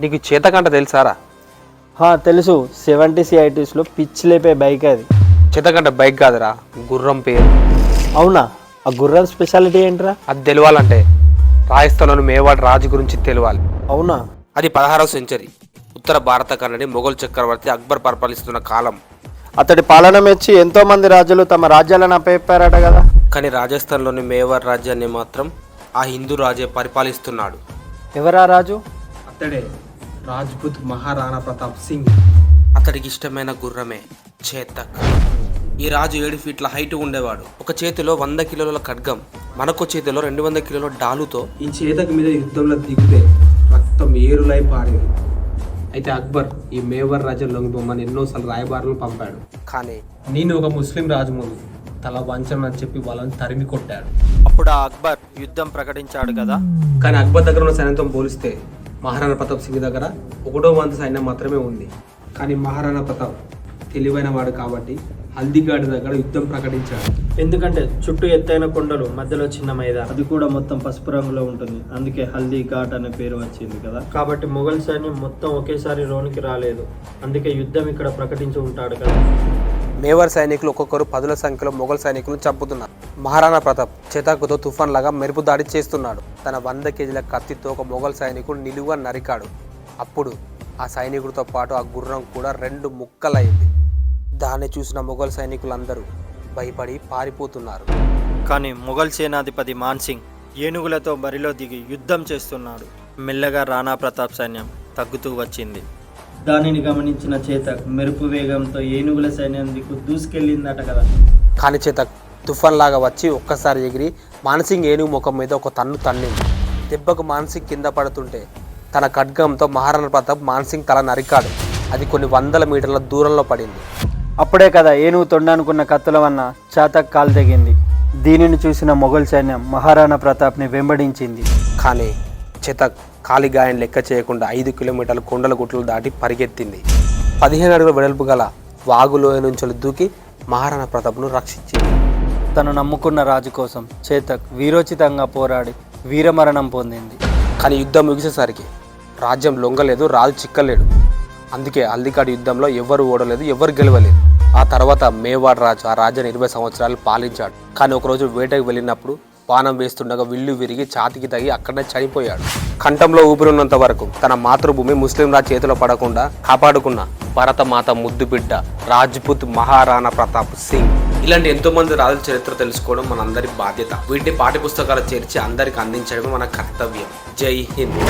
నీకు చేతకంట తెలుసారా? తెలుసు. 70s 80sలో pitch లేపే బైక్ అది. చేతకంట బైక్ కాదురా, గుర్రం పేరు. అవునా? ఆ గుర్రం స్పెషాలిటీ ఏంట్రా? అది తెలియాలంటే రాజస్థాన్లోని మేవాడ్ రాజు గురించి తెలియాలి. అవునా? అది 16వ సెంచరీ ఉత్తర భారత ఖండని మొఘల్ చక్రవర్తి అక్బర్ పరిపాలిస్తున్న కాలం. అతడి పాలన మెచ్చి ఎంతో మంది రాజులు తమ రాజ్యాలను అప్పచెప్పారట కదా. కానీ రాజస్థాన్లోని మేవాడ్ రాజ్యాన్ని మాత్రం ఆ హిందూ రాజే పరిపాలిస్తున్నాడు. ఎవరా రాజు? అతడే రాజ్పుత్ మహారాణా ప్రతాప్ సింగ్. అతడికి ఇష్టమైన గుర్రమే చేతక్. ఈ రాజు 7 ఫీట్ల హైట్ ఉండేవాడు. ఒక చేతిలో 100 కిలోల ఖడ్గం, మరొక చేతిలో 200 కిలోల డాలుతో ఈ చేతక్ మీద యుద్ధంలో దిగితే రక్తం ఏరులై పారేది. అయితే అక్బర్ ఈ మేవార్ రాజ్యం లొంగిపోమని ఎన్నోసార్లు రాయబారులు పంపాడు. కానీ నేను ఒక ముస్లిం రాజు ముందు తల వంచనని చెప్పి వాళ్ళని తరిమి కొట్టాడు. అప్పుడు ఆ అక్బర్ యుద్ధం ప్రకటించాడు కదా. కానీ అక్బర్ దగ్గర ఉన్న సైన్యంతో పోలిస్తే మహారాణా ప్రతాప్ సింగ్ దగ్గర 1/4 వంతు సైన్యం మాత్రమే ఉంది. కానీ మహారాణా ప్రతాప్ తెలివైన వాడు కాబట్టి హల్దీఘాట్ దగ్గర యుద్ధం ప్రకటించాడు. ఎందుకంటే చుట్టూ ఎత్తైన కొండలు, మధ్యలో చిన్న మైదానం, అది కూడా మొత్తం పసుపు రంగులో ఉంటుంది. అందుకే హల్దీ ఘాట్ అనే పేరు వచ్చింది కదా. కాబట్టి మొఘల్ సైన్యం మొత్తం ఒకేసారి రోనికి రాలేదు. అందుకే యుద్ధం ఇక్కడ ప్రకటించి ఉంటాడు కదా. మేవార్ సైనికులు ఒక్కొక్కరు 10ల సంఖ్యలో మొఘల్ సైనికులను చంపుతున్నారు. మహారాణా ప్రతాప్ చేతకుతో తుఫాన్ లాగా మెరుపు దాడి చేస్తున్నాడు. తన 100 కేజీల కత్తితో ఒక మొఘల్ సైనికుడు నిలువుగా నరికాడు. అప్పుడు ఆ సైనికుడితో పాటు ఆ గుర్రం కూడా 2 ముక్కలైంది. దాన్ని చూసిన మొఘల్ సైనికులందరూ భయపడి పారిపోతున్నారు. కానీ మొఘల్ సేనాధిపతి మాన్సింగ్ ఏనుగులతో బరిలో దిగి యుద్ధం చేస్తున్నాడు. మెల్లగా రాణా ప్రతాప్ సైన్యం తగ్గుతూ వచ్చింది. దానిని గమనించిన చేతక్ మెరుపు వేగంతో ఏనుగుల సైన్యం దిక్కు దూసుకెళ్ళిందట కదా. కానీ చేతక్ తుఫాన్ లాగా వచ్చి ఒక్కసారి ఎగిరి మాన్సింగ్ ఏనుగు ముఖం మీద ఒక తన్ను తన్నింది. దెబ్బకు మాన్సింగ్ కింద పడుతుంటే తన ఖడ్గంతో మహారాణా ప్రతాప్ మాన్సింగ్ తల నరికాడు. అది కొన్ని 100 మీటర్ల దూరంలో పడింది. అప్పుడే కదా ఏనుగు తొండనుకున్న కత్తుల వల్ల చేతక్ కాలు తెగింది. దీనిని చూసిన మొఘల్ సైన్యం మహారాణా ప్రతాప్ని వెంబడించింది. కానీ చేతక్ కాలి గాయం లెక్క చేయకుండా 5 కిలోమీటర్ల కొండల గుట్టలు దాటి పరిగెత్తింది. 15 అడుగుల వెడల్పు గల వాగులోయ నుంచి దూకి మహారాణా ప్రతాప్ను రక్షించింది. తను నమ్ముకున్న రాజు కోసం చేతక్ వీరోచితంగా పోరాడి వీరమరణం పొందింది. కానీ యుద్ధం ముగిసేసరికి రాజ్యం లొంగలేదు, రాజు చిక్కలేడు. అందుకే హల్దీఘాట్ యుద్ధంలో ఎవరు ఓడలేదు, ఎవరు గెలవలేదు. ఆ తర్వాత మేవాడ్ రాజు ఆ రాజ్యాన్ని 20 సంవత్సరాలు పాలించాడు. కానీ ఒకరోజు వేటకు వెళ్ళినప్పుడు బాణం వేస్తుండగా విల్లు విరిగి ఛాతికి తగి అక్కడనే చనిపోయాడు. కంఠంలో ఊపిరినంత వరకు తన మాతృభూమి ముస్లిం రాజు చేతిలో పడకుండా కాపాడుకున్న భరతమాత ముద్దు బిడ్డ రాజ్పుత్ మహారాణా ప్రతాప్ సింగ్. ఇలాంటి ఎంతో మంది రాజుల చరిత్ర తెలుసుకోవడం మనందరి బాధ్యత. వీటిని పాఠ్యపుస్తకాలు చేర్చి అందరికి అందించడమే మన కర్తవ్యం. జై హింద్.